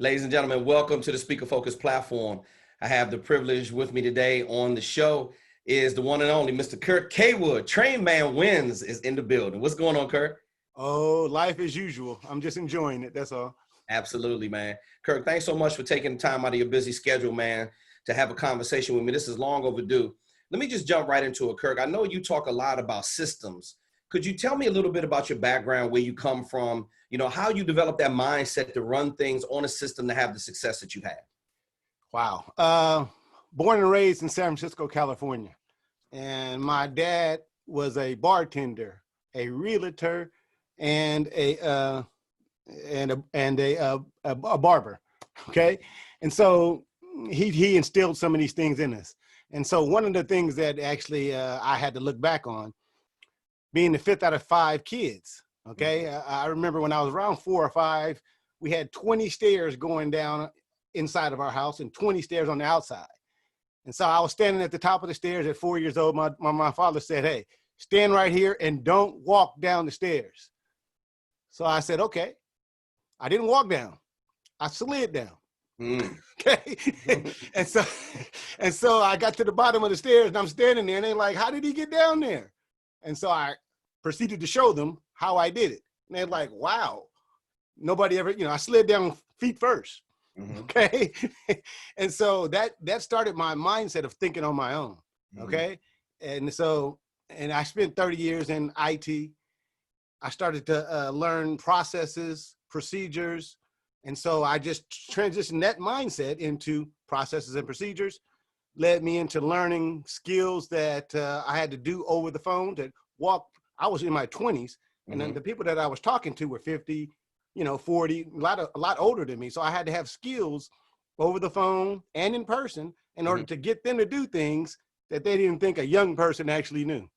Ladies and gentlemen, welcome to the Speaker Focus platform. I have the privilege with me today on the show is the one and only Mr. Kurt Kaywood. Train Man Wins is in the building. What's going on, Kurt? Oh, life as usual. I'm just enjoying it. That's all. Absolutely, man. Kurt, thanks so much for taking the time out of your busy schedule, man, to have a conversation with me. This is long overdue. Let me just jump right into it, Kurt. I know you talk a lot about systems. Could you tell me a little bit about your background, where you come from, how you developed that mindset to run things on a system to have the success that you had? Wow. Born and raised in San Francisco, California. And my dad was a bartender, a realtor, and a barber. Okay. And so he instilled some of these things in us. And so one of the things that actually I had to look back on, being the fifth out of 5 kids. Okay. I remember when I was around 4 or 5, we had 20 stairs going down inside of our house and 20 stairs on the outside. And so I was standing at the top of the stairs at 4 years old. My father said, "Hey, stand right here and don't walk down the stairs." So I said, okay. I didn't walk down. I slid down. Okay. and so I got to the bottom of the stairs and I'm standing there and they're like, "How did he get down there?" And so I proceeded to show them how I did it. And they're like, "Wow, nobody ever, I slid down feet first." Okay. And so that started my mindset of thinking on my own. Okay. And I spent 30 years in IT. I started to learn processes, procedures. And so I just transitioned that mindset into processes and procedures, led me into learning skills that I had to do over the phone to walk. I was in my 20s and then the people that I was talking to were 50, 40, a lot older than me. So I had to have skills over the phone and in person in order to get them to do things that they didn't think a young person actually knew.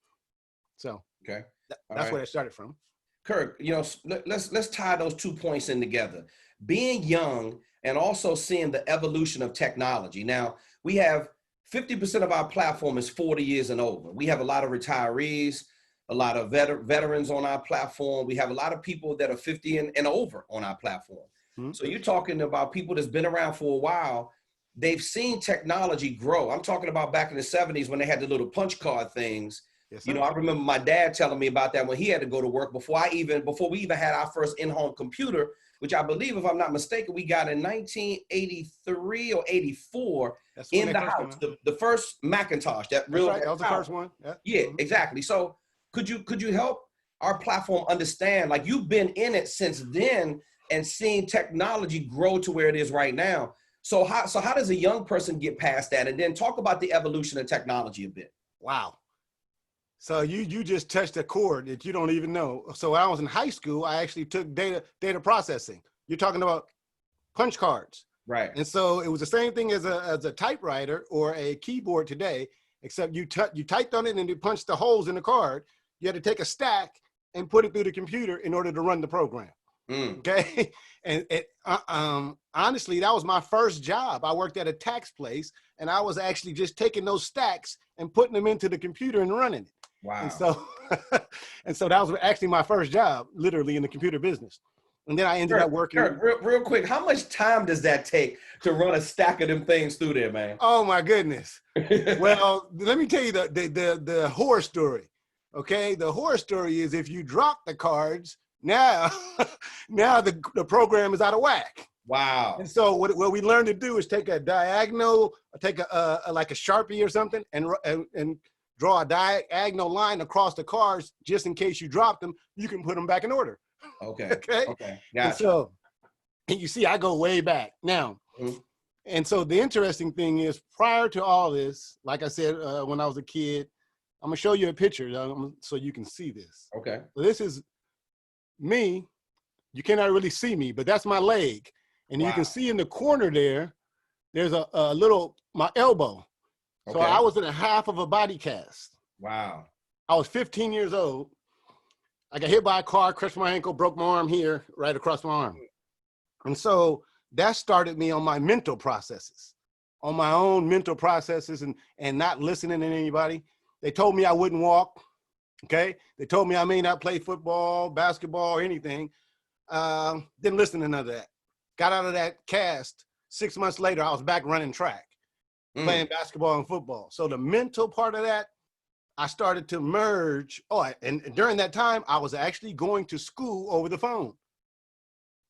So okay, that's where it started from. Kurt, let's tie those 2 points in together. Being young and also seeing the evolution of technology. Now, we have 50% of our platform is 40 years and over. We have a lot of retirees, a lot of veterans on our platform. We have a lot of people that are 50 and over on our platform. So you're talking about people that's been around for a while. They've seen technology grow. I'm talking about back in the 70s when they had the little punch card things. Yes, I remember my dad telling me about that when he had to go to work before we even had our first in-home computer, which I believe, if I'm not mistaken, we got in 1983 or 84 in the house. The first Macintosh. That was the first one. Yeah, exactly. So could you help our platform understand, like, you've been in it since then and seeing technology grow to where it is right now. So how does a young person get past that? And then talk about the evolution of technology a bit. Wow. So you just touched a chord that you don't even know. So when I was in high school, I actually took data processing. You're talking about punch cards. Right. And so it was the same thing as a typewriter or a keyboard today, except you typed on it and you punched the holes in the card. You had to take a stack and put it through the computer in order to run the program. Okay. And honestly, that was my first job. I worked at a tax place and I was actually just taking those stacks and putting them into the computer and running it. Wow. And so that was actually my first job, literally, in the computer business. And then I ended up working. Real quick, how much time does that take to run a stack of them things through there, man? Oh my goodness. Well, let me tell you the horror story. Okay, the horror story is if you drop the cards, now the program is out of whack. Wow. And so what we learned to do is take a diagonal, take like a Sharpie or something, and draw a diagonal line across the cards just in case you drop them, you can put them back in order. Okay. Okay. Gotcha. And you see, I go way back now. And so the interesting thing is, prior to all this, like I said, when I was a kid, I'm gonna show you a picture so you can see this. Okay. So this is me. You cannot really see me, but that's my leg. And you can see in the corner there's a little, my elbow. So I was in a half of a body cast. Wow. I was 15 years old. I got hit by a car, crushed my ankle, broke my arm here, right across my arm. And so that started me on my mental processes, on my own mental processes and not listening to anybody. They told me I wouldn't walk, okay? They told me I may not play football, basketball, or anything. Didn't listen to none of that. got out of that cast. 6 months later, I was back running track, playing basketball and football. So the mental part of that, I started to merge. And during that time, I was actually going to school over the phone.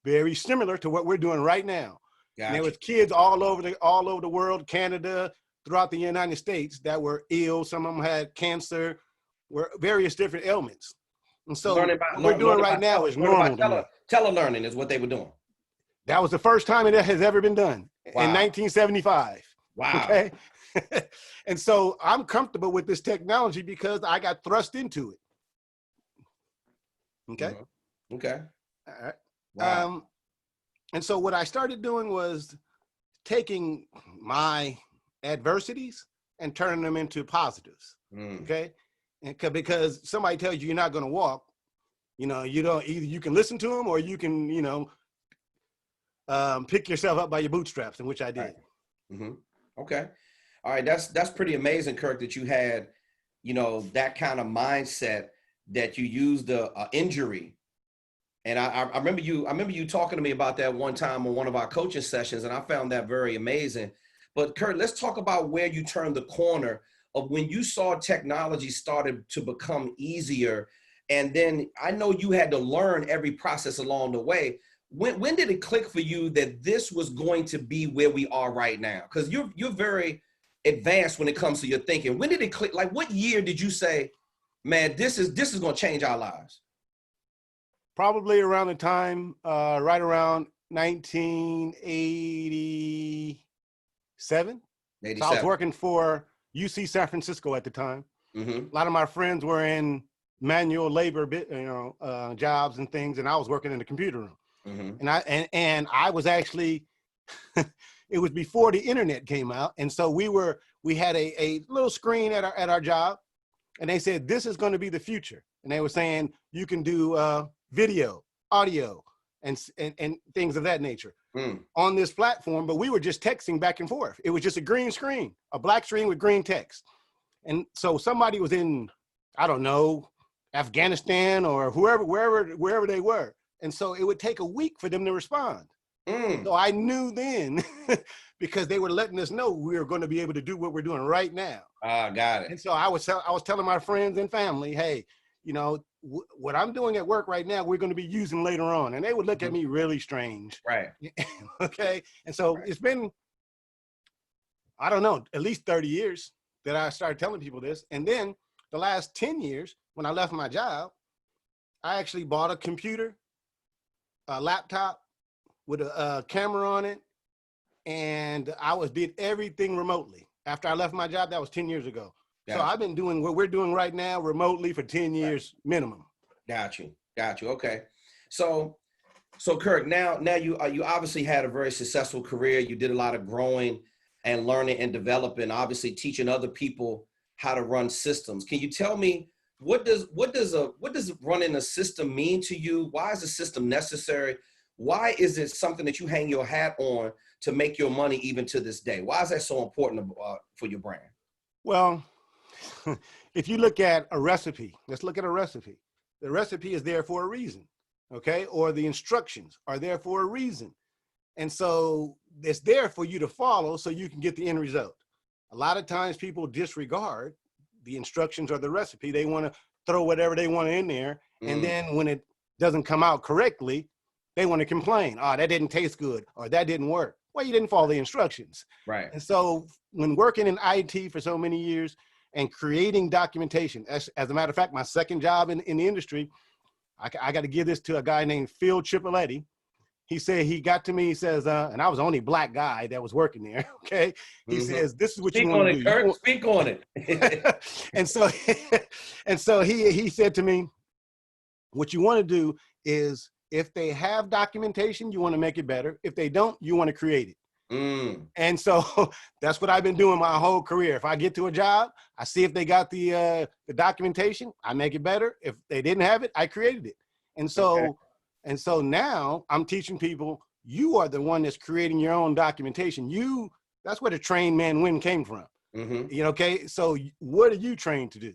Very similar to what we're doing right now. Gotcha. And there was kids all over the world, Canada, throughout the United States that were ill. Some of them had cancer, were various different ailments. And so what we're doing right now is normal. Telelearning is what they were doing. That was the first time it has ever been done in 1975. Wow. Okay. And so I'm comfortable with this technology because I got thrust into it. Okay. Mm-hmm. Okay. All right. Wow. And so what I started doing was taking my adversities and turning them into positives. Okay. And because somebody tells you you're not going to walk, you don't either you can listen to them or you can, pick yourself up by your bootstraps, in which I did. Right. Mm-hmm. Okay. All right. That's pretty amazing, Kirk, that you had, that kind of mindset, that you used the injury. And I remember you talking to me about that one time on one of our coaching sessions, and I found that very amazing. But Kurt, let's talk about where you turned the corner of when you saw technology started to become easier. And then I know you had to learn every process along the way. When did it click for you that this was going to be where we are right now? Because you're very advanced when it comes to your thinking. When did it click? Like, what year did you say, man, this is going to change our lives? Probably around the time, right around 1987. 87. So I was working for UC San Francisco at the time. Mm-hmm. A lot of my friends were in manual labor, jobs and things, and I was working in the computer room. Mm-hmm. And I was actually, it was before the internet came out, and so we had a little screen at our job, and they said this is going to be the future, and they were saying you can do video, audio, and things of that nature on this platform, but we were just texting back and forth. It was just a green screen, a black screen with green text. And so somebody was in, I don't know, Afghanistan or wherever they were. And so it would take a week for them to respond. So I knew then, because they were letting us know we were going to be able to do what we're doing right now. Got it. And so I was telling my friends and family, hey, what I'm doing at work right now, we're going to be using later on. And they would look at me really strange. Right. Okay. And so It's been, I don't know, at least 30 years that I started telling people this. And then the last 10 years, when I left my job, I actually bought a computer, a laptop with a camera on it. And did everything remotely. After I left my job, that was 10 years ago. Gotcha. So I've been doing what we're doing right now remotely for 10 years minimum. Got you. Okay. So Kirk, now you obviously had a very successful career. You did a lot of growing and learning and developing, obviously teaching other people how to run systems. Can you tell me what does running a system mean to you? Why is a system necessary? Why is it something that you hang your hat on to make your money even to this day? Why is that so important for your brand? Well, if you look at a recipe, let's look at a recipe. The recipe is there for a reason, okay? Or the instructions are there for a reason. And so it's there for you to follow so you can get the end result. A lot of times people disregard the instructions or the recipe. They want to throw whatever they want in there. And then when it doesn't come out correctly, they want to complain. Oh, that didn't taste good, or that didn't work. Well, you didn't follow the instructions. Right. And so when working in IT for so many years, and creating documentation. As a matter of fact, my second job in the industry, I got to give this to a guy named Phil Tripolletti. He said, he got to me, he says, and I was the only black guy that was working there, okay? He says, this is what you want to do. Kurt, speak on it. And so he said to me, what you want to do is, if they have documentation, you want to make it better. If they don't, you want to create it. And so that's what I've been doing my whole career. If I get to a job, I see if they got the documentation, I make it better. If they didn't have it, I created it. And so now I'm teaching people, you are the one that's creating your own documentation. That's where the train man win came from. Okay. So what are you trained to do?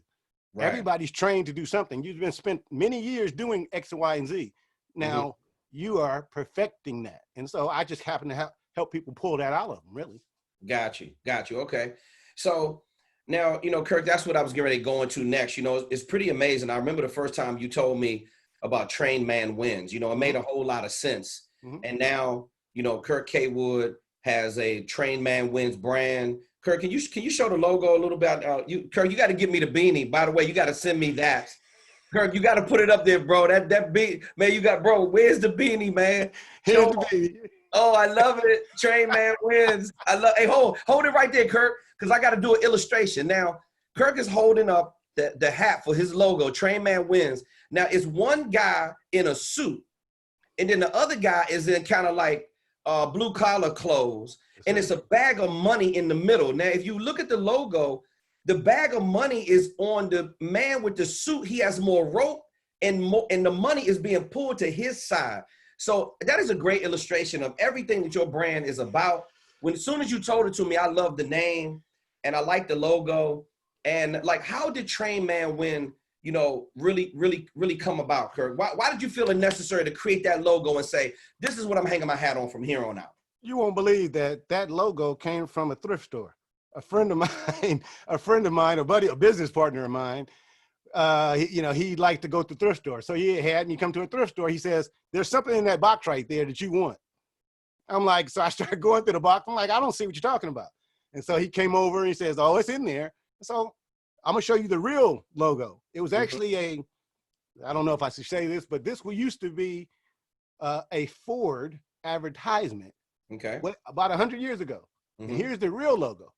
Right. Everybody's trained to do something. You've been spent many years doing X, Y, and Z. Now you are perfecting that. And so I just happen to help people pull that out of them, really. Got you. Okay. So now, Kirk, that's what I was getting ready to go into next. It's pretty amazing. I remember the first time you told me about Train Man Wins. It made a whole lot of sense. Mm-hmm. And now, Kurt Kaywood has a Train Man Wins brand. Kurt, can you show the logo a little bit? Kurt, you got to give me the beanie. By the way, you got to send me that. Kurt, you got to put it up there, bro. That beat, man, you got, bro, where's the beanie, man? Here's the beanie. Oh, I love it. Train Man Wins. Hey, hold it right there, Kirk, because I got to do an illustration. Now, Kirk is holding up the hat for his logo, Train Man Wins. Now, it's one guy in a suit, and then the other guy is in kind of like blue collar clothes, and it's a bag of money in the middle. Now, if you look at the logo, the bag of money is on the man with the suit. He has more rope, and the money is being pulled to his side. So that is a great illustration of everything that your brand is about. As soon as you told it to me, I love the name and I like the logo. And like, how did Train Man Win, really come about, Kirk? Why did you feel it necessary to create that logo and say, this is what I'm hanging my hat on from here on out? You won't believe that logo came from a thrift store. A friend of mine, a business partner of mine, he liked to go to the thrift store. So and you come to a thrift store, he says, there's something in that box right there that you want. I'm like, so I started going through the box. I'm like, I don't see what you're talking about. And so he came over and he says, oh, it's in there. So I'm gonna show you the real logo. It was actually I don't know if I should say this, but this used to be a Ford advertisement. Okay. About 100 years ago. Mm-hmm. And here's the real logo.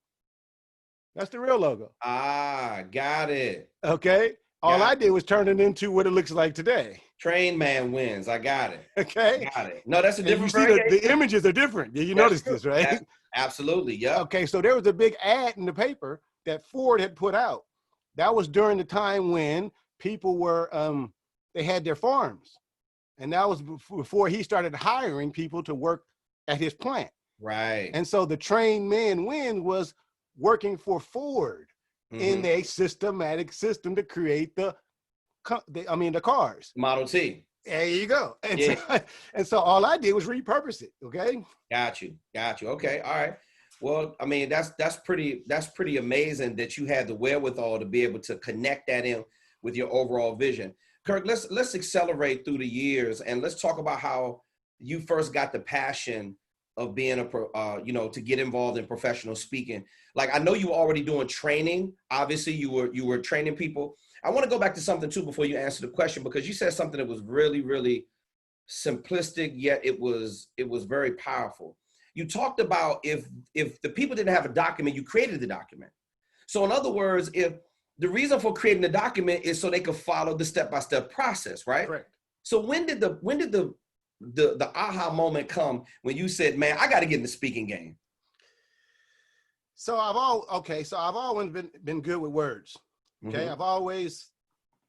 That's the real logo. Ah, got it. Okay. All I did was turn it into what it looks like today. Train Man Wins. I got it. Okay. Got it. No, that's a different. You see the images are different. You notice this, right? Absolutely. Yeah. Okay. So there was a big ad in the paper that Ford had put out. That was during the time when people were, they had their farms. And that was before he started hiring people to work at his plant. Right. And so the Train Man Win was working for Ford in a systematic system to create the cars. Model T. There you go. And so all I did was repurpose it. Okay. Got you. Okay. All right. Well, I mean, that's pretty amazing that you had the wherewithal to be able to connect that in with your overall vision. Kirk, let's accelerate through the years and let's talk about how you first got the passion of being to get involved in professional speaking. Like, I know you were already doing training. Obviously you were training people. I want to go back to something too before you answer the question, because you said something that was really, really simplistic, yet it was very powerful. You talked about if the people didn't have a document, you created the document. So in other words, if the reason for creating the document is so they could follow the step-by-step process, right? Correct. So when did the aha moment come when you said, man, I got to get in the speaking game? So I've always been good with words. Okay. I've always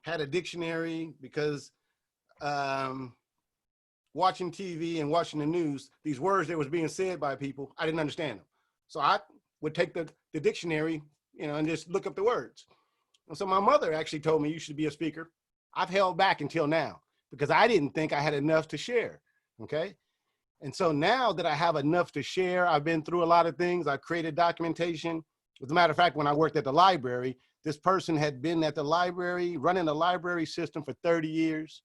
had a dictionary because watching TV and watching the news, these words that was being said by people, I didn't understand them. So I would take the dictionary, and just look up the words. And so my mother actually told me, you should be a speaker. I've held back until now because I didn't think I had enough to share. Okay. And so now that I have enough to share, I've been through a lot of things. I created documentation. As a matter of fact, when I worked at the library, this person had been at the library, running the library system for 30 years.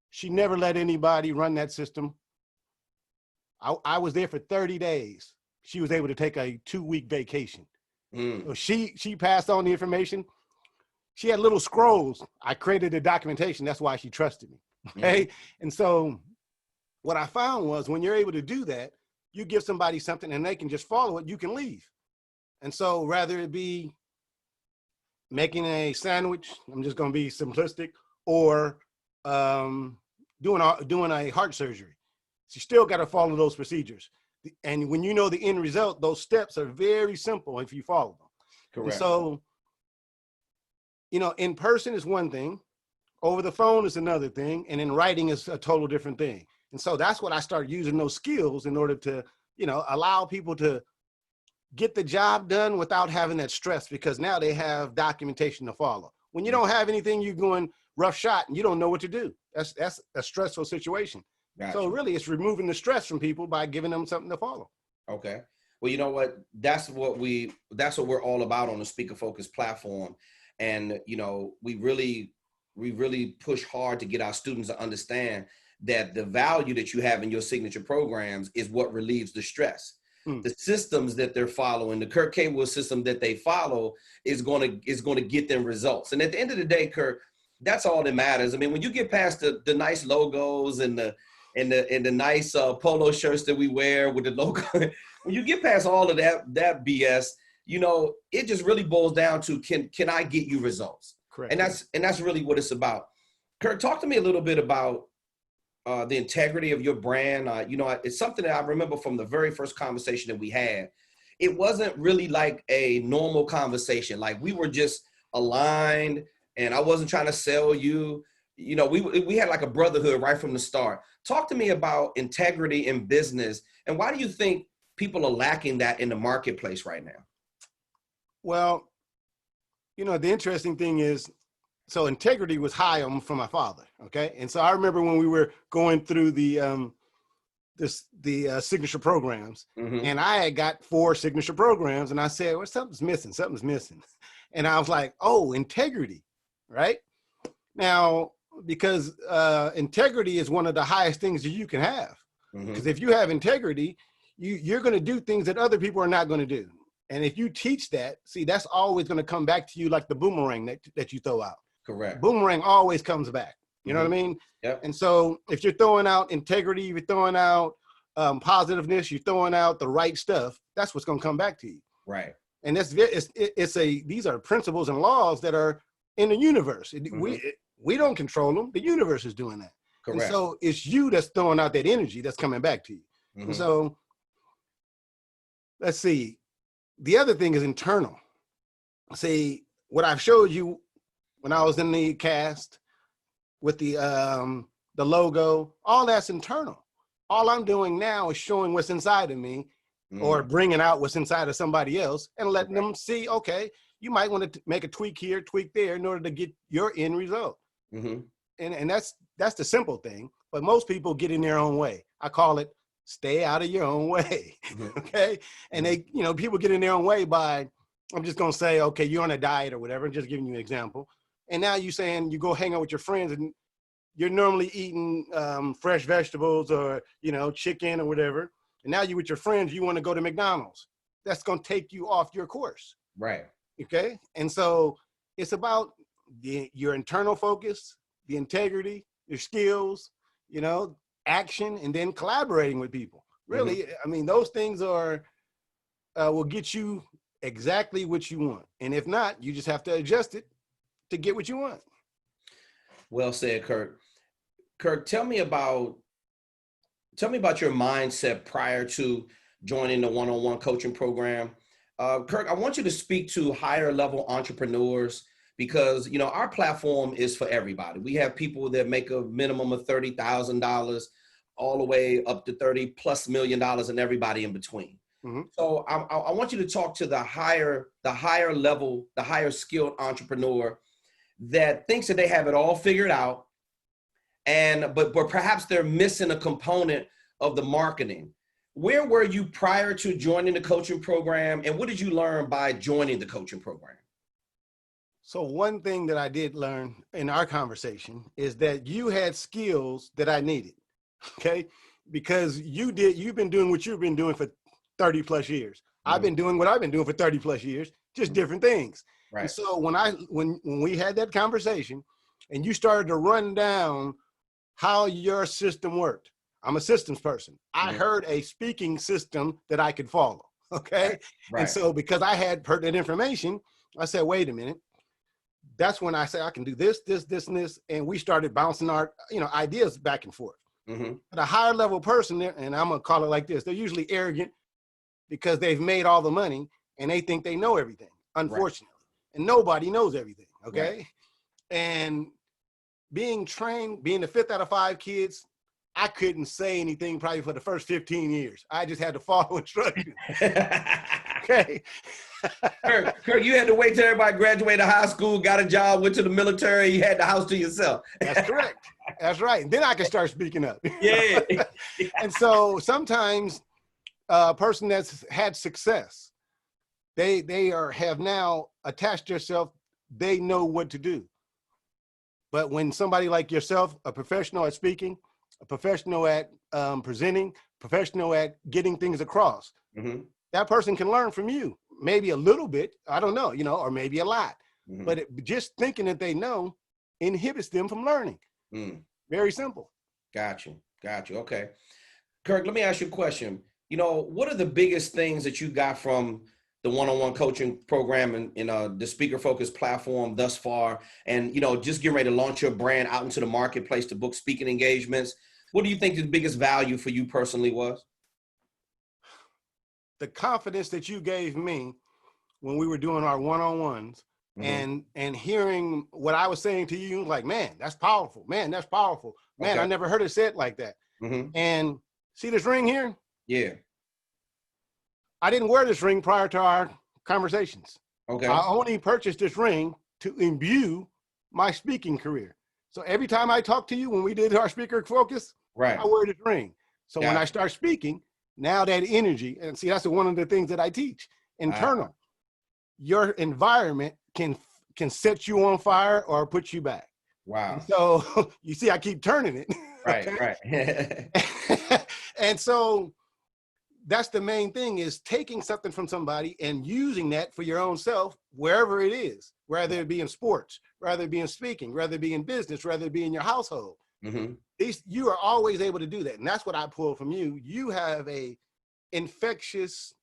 She never let anybody run that system. I was there for 30 days. She was able to take a 2-week vacation. So she passed on the information. She had little scrolls. I created the documentation. That's why she trusted me. Okay. And so what I found was when you're able to do that, you give somebody something and they can just follow it, you can leave. And so rather it be making a sandwich, I'm just going to be simplistic, or doing a heart surgery. So you still got to follow those procedures. And when you know the end result, those steps are very simple if you follow them. Correct. And so, in person is one thing, over the phone is another thing, and in writing is a total different thing. And so that's what I started using those skills in order to, allow people to get the job done without having that stress, because now they have documentation to follow. When you don't have anything, you're going rough shot and you don't know what to do. That's a stressful situation. Gotcha. So really it's removing the stress from people by giving them something to follow. Okay. Well, you know what? That's what we're all about on the Speaker Focus platform. And, you know, we really push hard to get our students to understand that the value that you have in your signature programs is what relieves the stress. The systems that they're following, the Kurt Kaywood system that they follow is going to get them results. And at the end of the day, Kurt, that's all that matters. I mean, when you get past the nice logos and the nice polo shirts that we wear with the logo, when you get past all of that BS, you know, it just really boils down to can I get you results? Correct. And that's really what it's about. Kurt, talk to me a little bit about the integrity of your brand. You know, it's something that I remember from the very first conversation that we had. It wasn't really like a normal conversation. Like we were just aligned and I wasn't trying to sell you. You know, we had like a brotherhood right from the start. Talk to me about integrity in business and why do you think people are lacking that in the marketplace right now? Well, you know, the interesting thing is, so integrity was high from my father. Okay. And so I remember when we were going through the signature programs and I had got 4 signature programs and I said, well, something's missing. And I was like, oh, integrity. Right now, because integrity is one of the highest things that you can have. Because if you have integrity, you're going to do things that other people are not going to do. And if you teach that, see, that's always going to come back to you like the boomerang that you throw out. Correct. Boomerang always comes back. You know what I mean? Yep. And so if you're throwing out integrity, you're throwing out positiveness, you're throwing out the right stuff, that's what's going to come back to you. Right. And these are principles and laws that are in the universe. We don't control them. The universe is doing that. Correct. And so it's you that's throwing out that energy that's coming back to you. And so let's see. The other thing is internal. See, what I've showed you when I was in the cast with the logo, all that's internal. All I'm doing now is showing what's inside of me or bringing out what's inside of somebody else and letting them see, okay, you might want to make a tweak here, tweak there in order to get your end result. And that's the simple thing. But most people get in their own way. I call it stay out of your own way. Okay. And people get in their own way by, I'm just going to say, okay, you're on a diet or whatever. I'm just giving you an example. And now you're saying you go hang out with your friends and you're normally eating fresh vegetables or, chicken or whatever. And now you're with your friends, you want to go to McDonald's. That's going to take you off your course. Right. Okay. And so it's about your internal focus, the integrity, your skills, action, and then collaborating with people. Really, I mean, those things will get you exactly what you want. And if not, you just have to adjust it to get what you want. Well said, Kurt. Kurt, tell me about your mindset prior to joining the one-on-one coaching program. Kurt, I want you to speak to higher level entrepreneurs because, our platform is for everybody. We have people that make a minimum of $30,000 all the way up to $30+ million and everybody in between. So I want you to talk to the higher level, the higher skilled entrepreneur that thinks that they have it all figured out, but perhaps they're missing a component of the marketing. Where were you prior to joining the coaching program, and what did you learn by joining the coaching program? So one thing that I did learn in our conversation is that you had skills that I needed, okay? Because you've been doing what you've been doing for 30+ years. I've been doing what I've been doing for 30+ years, just different things. Right. And so when we had that conversation and you started to run down how your system worked, I'm a systems person. I heard a speaking system that I could follow. Okay. Right. And so because I had pertinent information, I said, wait a minute. That's when I said, I can do this, this, this, and this. And we started bouncing our, ideas back and forth. But a higher level person, and I'm going to call it like this, they're usually arrogant because they've made all the money and they think they know everything, unfortunately. Right. And nobody knows everything. Okay. Right. And being trained, being the 5th out of 5 kids, I couldn't say anything probably for the first 15 years. I just had to follow instructions. Okay. Kurt, you had to wait till everybody graduated high school, got a job, went to the military, you had the house to yourself. That's correct. That's right. And then I can start speaking up. Yeah. And so sometimes a person that's had success, they have now attached themselves, they know what to do. But when somebody like yourself, a professional at speaking, a professional at presenting, professional at getting things across, that person can learn from you. Maybe a little bit, I don't know, or maybe a lot. But just thinking that they know inhibits them from learning. Very simple. Got you. Okay. Kirk, let me ask you a question. What are the biggest things that you got from the one-on-one coaching program and the speaker focused platform thus far? And, just getting ready to launch your brand out into the marketplace to book speaking engagements. What do you think the biggest value for you personally was? The confidence that you gave me when we were doing our one-on-ones and hearing what I was saying to you, like, man, that's powerful. Man, that's powerful. Man, okay. I never heard it said like that. And see this ring here? Yeah. I didn't wear this ring prior to our conversations. Okay. I only purchased this ring to imbue my speaking career. So every time I talk to you, when we did our speaker focus, right, I wear this ring. So when I start speaking, now that energy, and see, that's one of the things that I teach, internal. Your environment can set you on fire or put you back. Wow. And so you see, I keep turning it. Right. And so that's the main thing, is taking something from somebody and using that for your own self, wherever it is, whether it be in sports, whether it be in speaking, whether it be in business, whether it be in your household. You are always able to do that. And that's what I pull from you. You have a infectious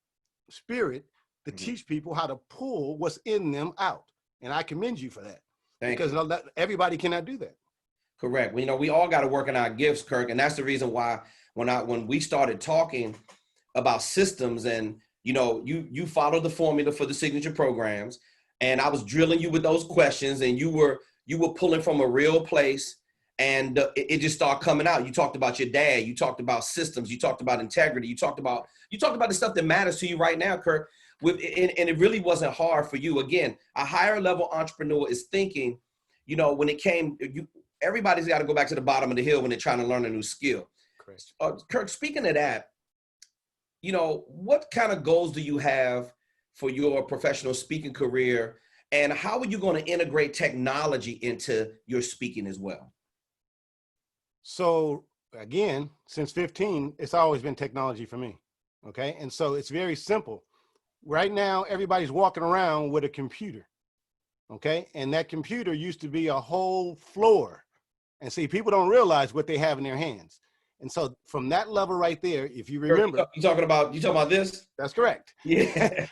spirit to teach people how to pull what's in them out. And I commend you for that. Because everybody cannot do that. Correct. We all got to work on our gifts, Kirk. And that's the reason why when we started talking about systems and, you followed the formula for the signature programs, and I was drilling you with those questions, and you were pulling from a real place, and it just started coming out. You talked about your dad, you talked about systems, you talked about integrity, you talked about the stuff that matters to you right now, Kirk. And it really wasn't hard for you. Again, a higher level entrepreneur is thinking, when it came, everybody's got to go back to the bottom of the hill when they're trying to learn a new skill. Kirk, speaking of that, what kind of goals do you have for your professional speaking career, and how are you going to integrate technology into your speaking as well? So again, since 15, it's always been technology for me. Okay. And so it's very simple. Right now, everybody's walking around with a computer. Okay. And that computer used to be a whole floor. And see, people don't realize what they have in their hands. And so from that level right there, if you remember, you talking about this? That's correct. Yeah.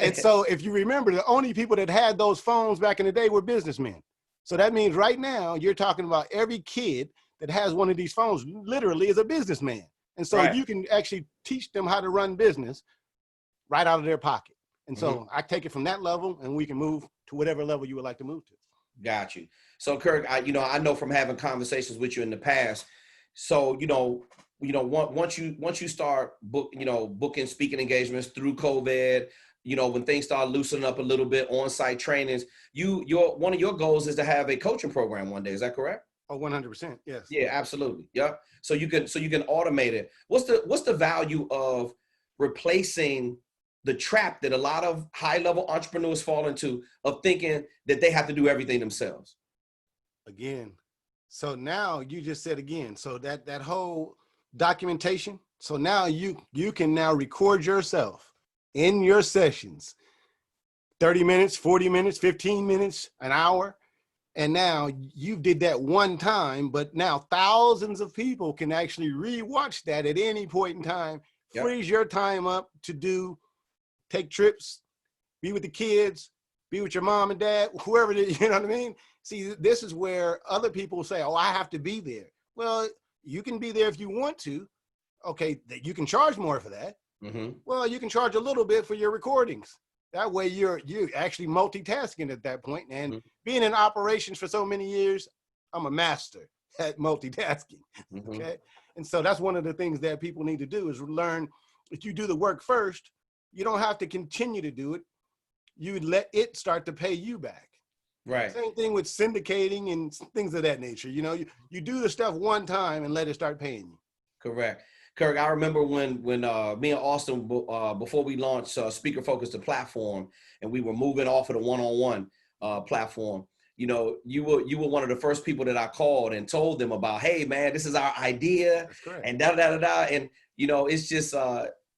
And so if you remember, the only people that had those phones back in the day were businessmen. So that means right now you're talking about every kid that has one of these phones literally is a businessman. And so you can actually teach them how to run business right out of their pocket. And so I take it from that level, and we can move to whatever level you would like to move to. Got you. So Kirk, I know from having conversations with you in the past. So, once you start booking speaking engagements through COVID, when things start loosening up a little bit, on-site trainings, one of your goals is to have a coaching program one day. Is that correct? Oh, 100%. Yes. Yeah, absolutely. Yeah. So you can automate it. What's the value of replacing the trap that a lot of high-level entrepreneurs fall into, of thinking that they have to do everything themselves? Again. So now you just said again, so that whole documentation. So now you can now record yourself in your sessions, 30 minutes, 40 minutes, 15 minutes, an hour. And now you did that one time, but now thousands of people can actually rewatch that at any point in time, frees your time up to take trips, be with the kids, be with your mom and dad, whoever it is, you know what I mean? See, this is where other people say, oh, I have to be there. Well, you can be there if you want to. Okay, you can charge more for that. Well, you can charge a little bit for your recordings. That way you're actually multitasking at that point. And being in operations for so many years, I'm a master at multitasking. Okay. And so that's one of the things that people need to do, is learn, if you do the work first, you don't have to continue to do it. You let it start to pay you back. Right. Same thing with syndicating and things of that nature. You know, you do the stuff one time and let it start paying you. Correct. Kirk, I remember when me and Austin, before we launched Speaker Focus, the platform, and we were moving off of the one-on-one platform, you know, you were one of the first people that I called and told them about, hey man, this is our idea. That's correct. And da-da-da-da-da. And, you know, it's just,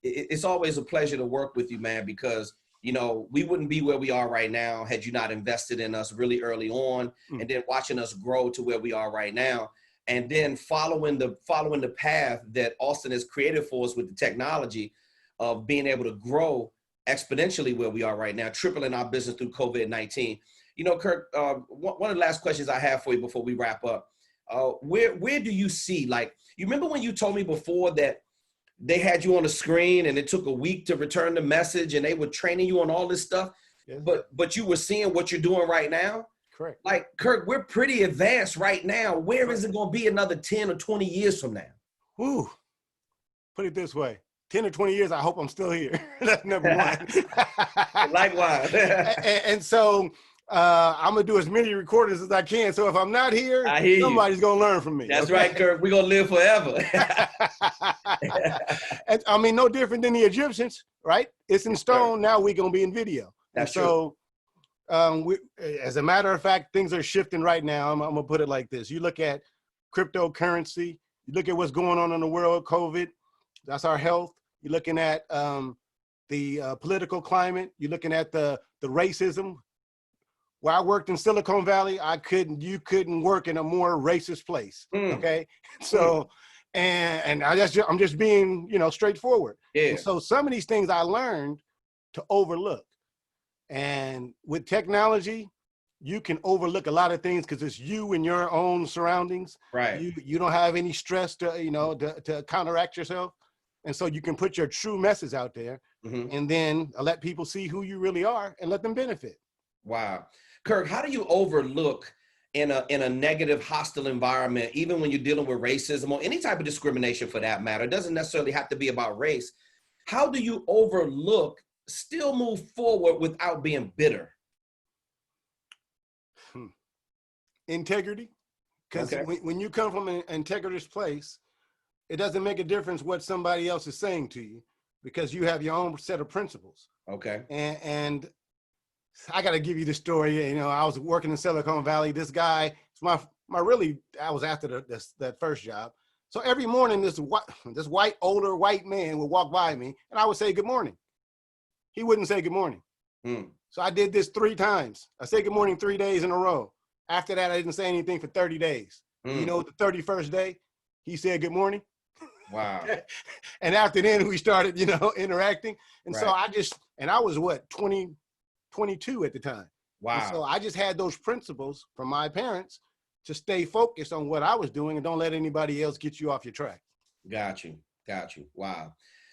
it's always a pleasure to work with you, man, because, you know, we wouldn't be where we are right now had you not invested in us really early on, and then watching us grow to where we are right now. And then following the path that Austin has created for us with the technology of being able to grow exponentially where we are right now, tripling our business through COVID-19. You know, Kurt, one of the last questions I have for you before we wrap up, where do you see, like, you remember when you told me before that they had you on the screen and it took a week to return the message and they were training you on all this stuff, Yes. but you were seeing what you're doing right now? Correct. Like, Kurt, we're pretty advanced right now. Where is it going to be another 10 or 20 years from now? Woo. Put it this way. 10 or 20 years, I hope I'm still here. That's number one. Likewise. and so I'm going to do as many recordings as I can. So if I'm not here, somebody's going to learn from me. That's right, Kurt. We're going to live forever. And, I mean, no different than the Egyptians, right? It's in stone. Now we're going to be in video. That's true. As a matter of fact, things are shifting right now. I'm going to put it like this. You look at cryptocurrency. You look at what's going on in the world, COVID. That's our health. You're looking at the political climate. You're looking at the racism. Where I worked in Silicon Valley, you couldn't work in a more racist place. Okay. So, and I'm just being, you know, straightforward. Yeah. And so some of these things I learned to overlook. And with technology, you can overlook a lot of things because it's you and your own surroundings. Right. You don't have any stress to counteract yourself. And so you can put your true message out there and then let people see who you really are and let them benefit. Wow. Kirk, how do you overlook in a negative, hostile environment, even when you're dealing with racism or any type of discrimination for that matter? It doesn't necessarily have to be about race. How do you overlook, still move forward without being bitter? Integrity. Because when you come from an integrous place, it doesn't make a difference what somebody else is saying to you because you have your own set of principles. Okay. And I got to give you the story. You know, I was working in Silicon Valley. This guy, I was after that first job. So every morning, this older white man would walk by me and I would say, good morning. He wouldn't say good morning. So I did this 3 times. I said good morning 3 days in a row. After that, I didn't say anything for 30 days. You know, the 31st day, he said good morning. Wow. And after then, we started, you know, interacting. And so I was what, 22 at the time. Wow. And so I just had those principles from my parents to stay focused on what I was doing and don't let anybody else get you off your track. Got you. Wow.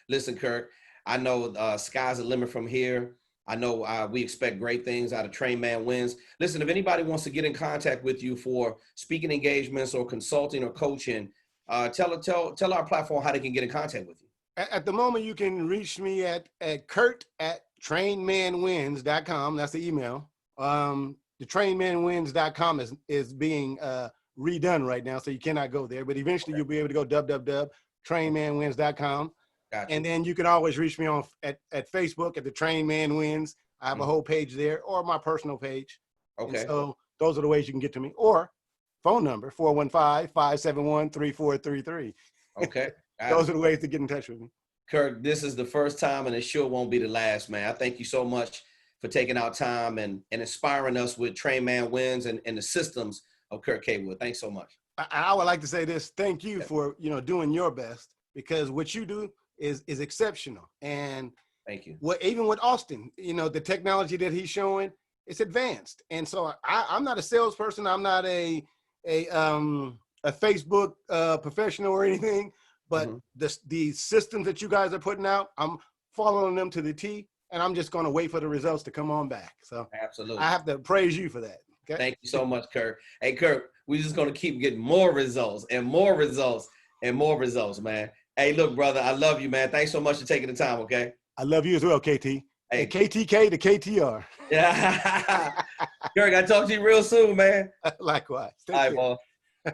Listen, Kirk, I know sky's the limit from here. I know we expect great things out of Train Man Wins. Listen, if anybody wants to get in contact with you for speaking engagements or consulting or coaching, tell our platform how they can get in contact with you. At the moment, you can reach me at Kurt@trainmanwins.com. That's the email. The trainmanwins.com is being redone right now, so you cannot go there. But eventually, you'll be able to go www.trainmanwins.com. Gotcha. And then you can always reach me on at Facebook at the Train Man Wins. I have a whole page there, or my personal page. Okay. And so those are the ways you can get to me, or phone number 415-571-3433. Okay. Those are the ways to get in touch with me. Kirk, this is the first time and it sure won't be the last, man. I thank you so much for taking our time and inspiring us with Train Man Wins and the systems of Kurt Kaywood. Thanks so much. I would like to say this. Thank you for, you know, doing your best, because what you do is exceptional. And thank you. Even with Austin, you know, the technology that he's showing, it's advanced. And so I'm not a salesperson. I'm not a Facebook professional or anything, but the systems that you guys are putting out, I'm following them to the T, and I'm just going to wait for the results to come on back. So absolutely, I have to praise you for that. Okay? Thank you so much, Kurt. Hey, Kurt, we're just going to keep getting more results and more results and more results, man. Hey, look, brother, I love you, man. Thanks so much for taking the time, okay? I love you as well, KT. Hey. And KTK to KTR. Yeah. Kurt, I talk to you real soon, man. Likewise. Take All right, care. boy.